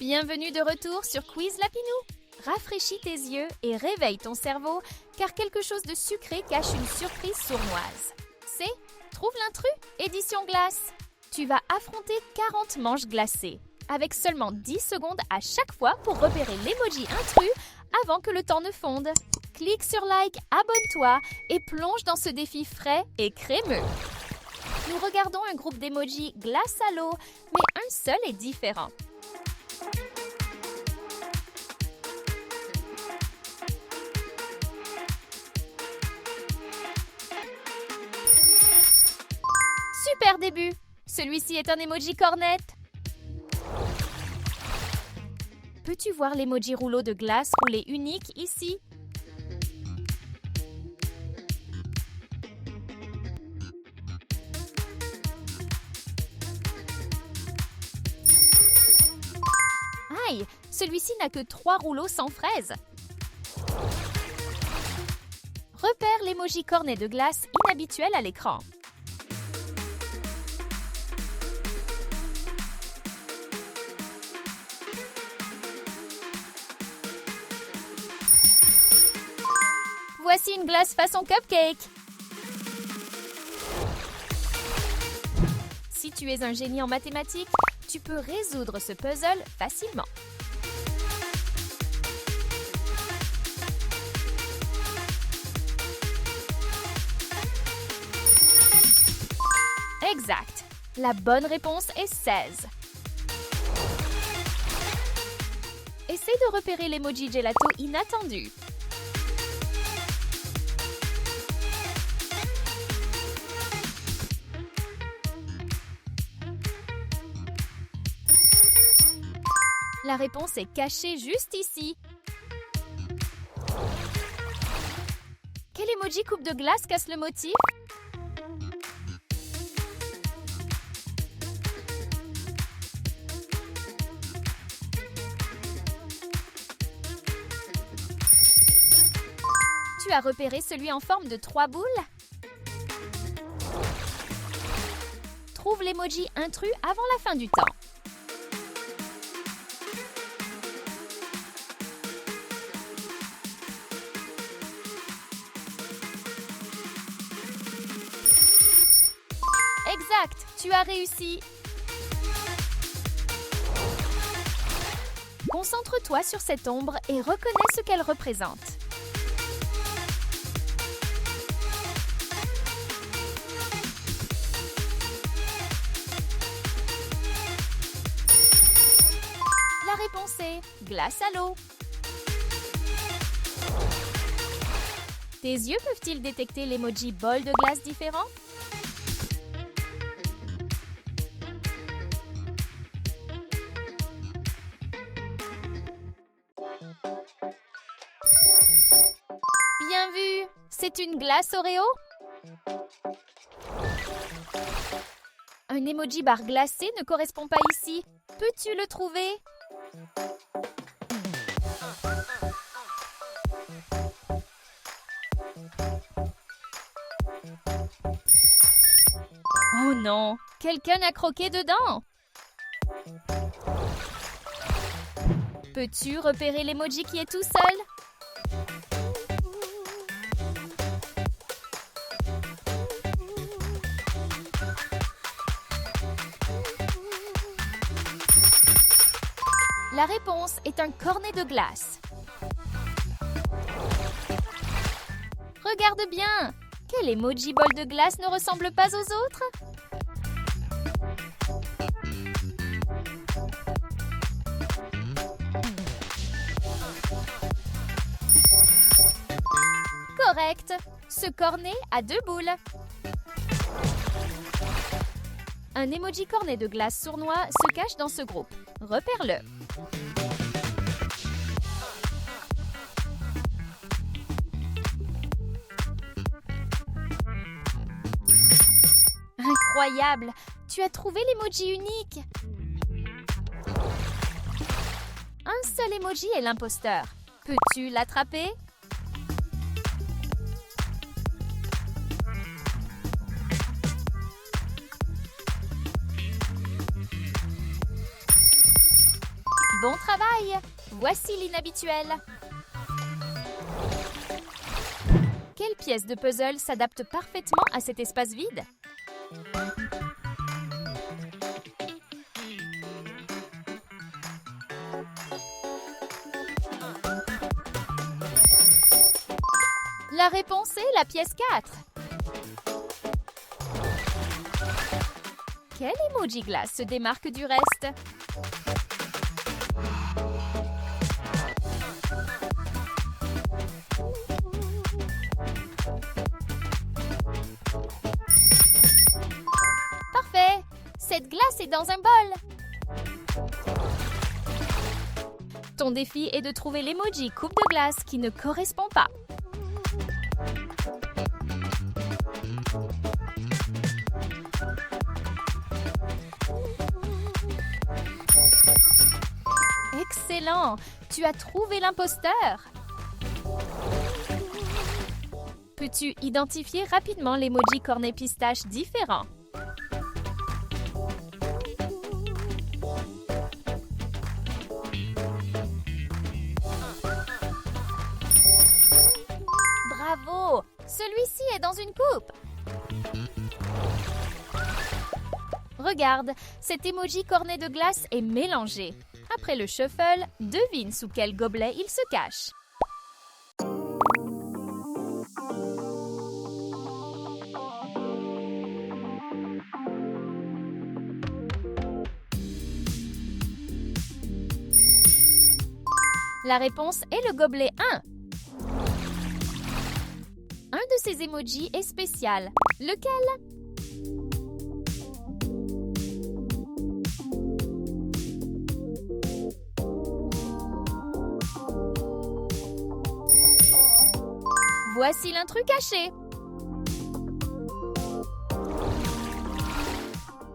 Bienvenue de retour sur Quiz Lapinou. Rafraîchis tes yeux et réveille ton cerveau, car quelque chose de sucré cache une surprise sournoise. C'est Trouve l'intrus, édition glace. Tu vas affronter 40 manches glacées, avec seulement 10 secondes à chaque fois pour repérer l'emoji intrus avant que le temps ne fonde. Clique sur like, abonne-toi et plonge dans ce défi frais et crémeux. Nous regardons un groupe d'emojis glace à l'eau, mais un seul est différent. Super début! Celui-ci est un emoji cornette. Peux-tu voir l'emoji rouleau de glace roulé unique ici? Aïe! Celui-ci n'a que 3 rouleaux sans fraise. Repère l'emoji cornet de glace inhabituel à l'écran. Voici une glace façon cupcake. Si tu es un génie en mathématiques, tu peux résoudre ce puzzle facilement. Exact. La bonne réponse est 16. Essaie de repérer l'emoji gelato inattendu. La réponse est cachée juste ici. Quel emoji coupe de glace casse le motif? Tu as repéré celui en forme de 3 boules? Trouve l'emoji intrus avant la fin du temps. Exact, tu as réussi. Concentre-toi sur cette ombre et reconnais ce qu'elle représente. La réponse est glace à l'eau. Tes yeux peuvent-ils détecter l'emoji bol de glace différent? Bien vu! C'est une glace Oreo? Un emoji bar glacé ne correspond pas ici. Peux-tu le trouver? Oh non! Quelqu'un a croqué dedans! Peux-tu repérer l'emoji qui est tout seul? La réponse est un cornet de glace. Regarde bien! Quel emoji bol de glace ne ressemble pas aux autres? Correct! Ce cornet a 2 boules. Un emoji cornet de glace sournois se cache dans ce groupe. Repère-le. Incroyable! Tu as trouvé l'emoji unique! Un seul emoji est l'imposteur. Peux-tu l'attraper? Bon travail! Voici l'inhabituel. Quelle pièce de puzzle s'adapte parfaitement à cet espace vide? La réponse est la pièce 4. Quel emoji glace se démarque du reste? Parfait! Cette glace est dans un bol. Ton défi est de trouver l'emoji coupe de glace qui ne correspond pas. Excellent! Tu as trouvé l'imposteur! Peux-tu identifier rapidement l'emoji cornet pistache différent? Bravo! Celui-ci est dans une coupe! Regarde, cet emoji cornet de glace est mélangé. Après le shuffle, devine sous quel gobelet il se cache. La réponse est le gobelet 1. Un de ces emojis est spécial. Lequel? Voici l'intrus caché.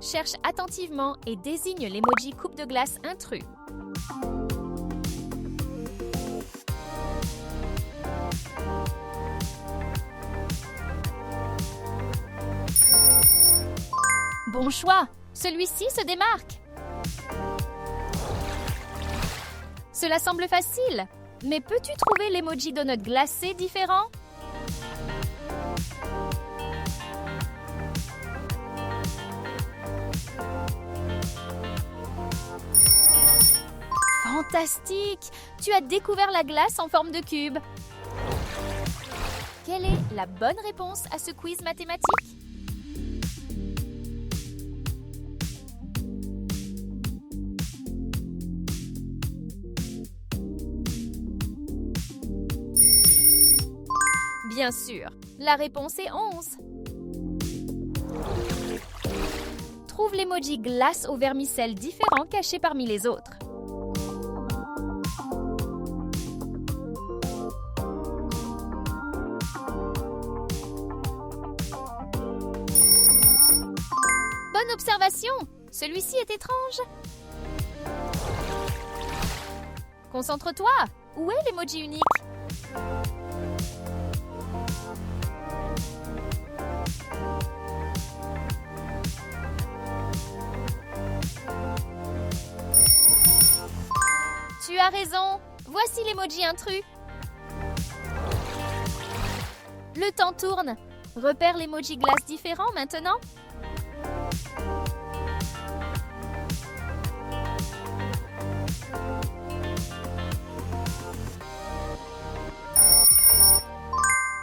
Cherche attentivement et désigne l'emoji coupe de glace intrus. Bon choix! Celui-ci se démarque. Cela semble facile, mais peux-tu trouver l'emoji donut glacé différent? Fantastique! Tu as découvert la glace en forme de cube. Quelle est la bonne réponse à ce quiz mathématique? Bien sûr, la réponse est 11. Trouve l'emoji glace au vermicelle différent caché parmi les autres. Bonne observation! Celui-ci est étrange. Concentre-toi! Où est l'emoji unique? Tu as raison! Voici l'emoji intrus. Le temps tourne. Repère l'emoji glace différent maintenant.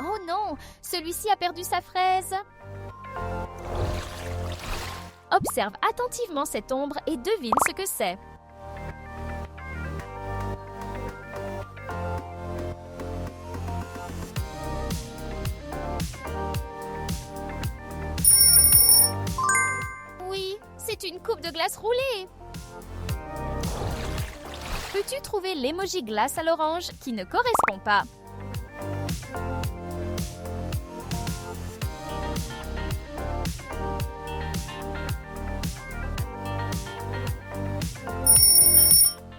Oh non! Celui-ci a perdu sa fraise. Observe attentivement cette ombre et devine ce que c'est. Oui, c'est une coupe de glace roulée. Peux-tu trouver l'emoji glace à l'orange qui ne correspond pas?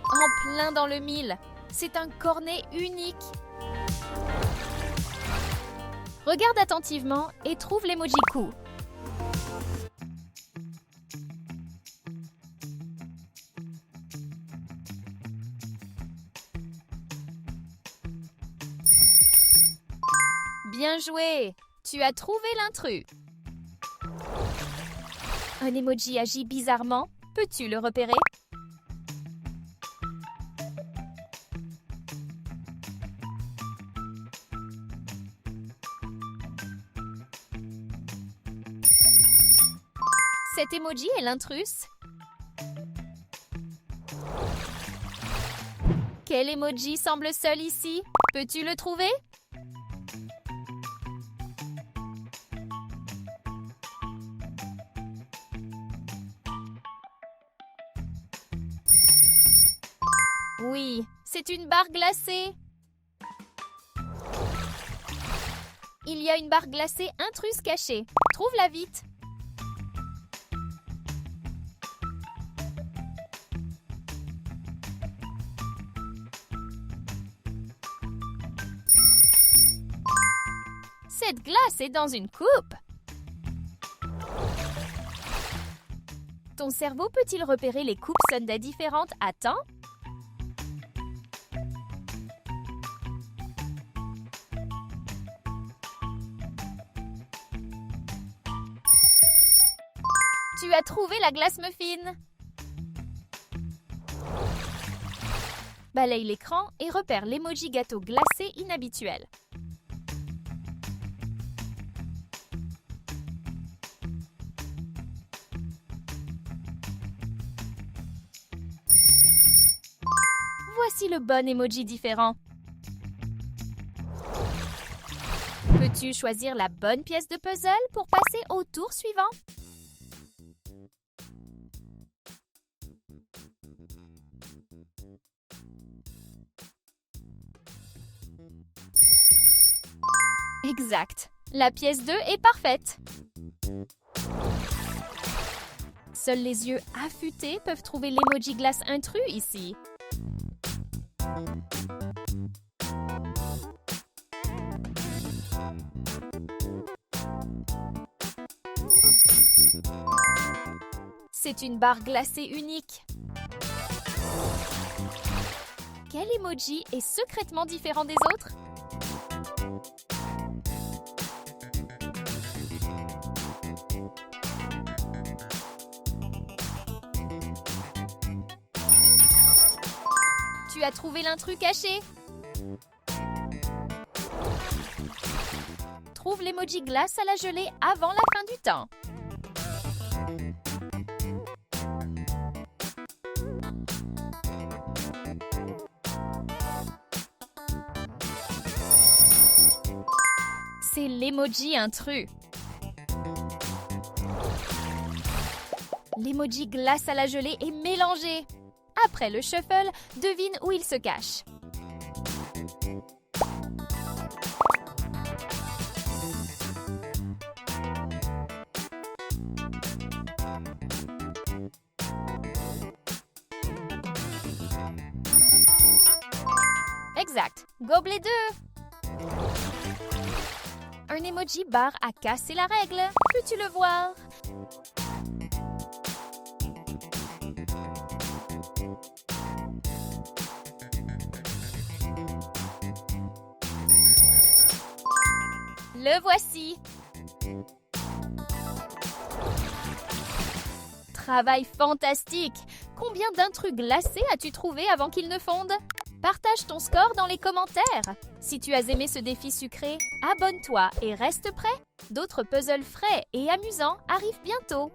En plein dans le mille. C'est un cornet unique. Regarde attentivement et trouve l'emoji cou. Bien joué! Tu as trouvé l'intrus. Un emoji agit bizarrement. Peux-tu le repérer? Cet emoji est l'intrus. Quel emoji semble seul ici? Peux-tu le trouver? Oui, c'est une barre glacée. Il y a une barre glacée intruse cachée. Trouve-la vite. Cette glace est dans une coupe. Ton cerveau peut-il repérer les coupes Sundae différentes à temps? Tu as trouvé la glace muffin. Balaye l'écran et repère l'emoji gâteau glacé inhabituel. Voici le bon emoji différent. Peux-tu choisir la bonne pièce de puzzle pour passer au tour suivant? Exact. La pièce 2 est parfaite. Seuls les yeux affûtés peuvent trouver l'emoji glace intrus ici. C'est une barre glacée unique. Quel emoji est secrètement différent des autres? Tu as trouvé l'intrus caché. Trouve l'emoji glace à la gelée avant la fin du temps. C'est l'emoji intrus. L'emoji glace à la gelée est mélangé. Après le shuffle, devine où il se cache. Exact. Gobelet 2. Un emoji barre a cassé la règle. Peux-tu le voir? Le voici. Travail fantastique! Combien d'intrus glacés as-tu trouvé avant qu'ils ne fondent? Partage ton score dans les commentaires. Si tu as aimé ce défi sucré, abonne-toi et reste prêt. D'autres puzzles frais et amusants arrivent bientôt.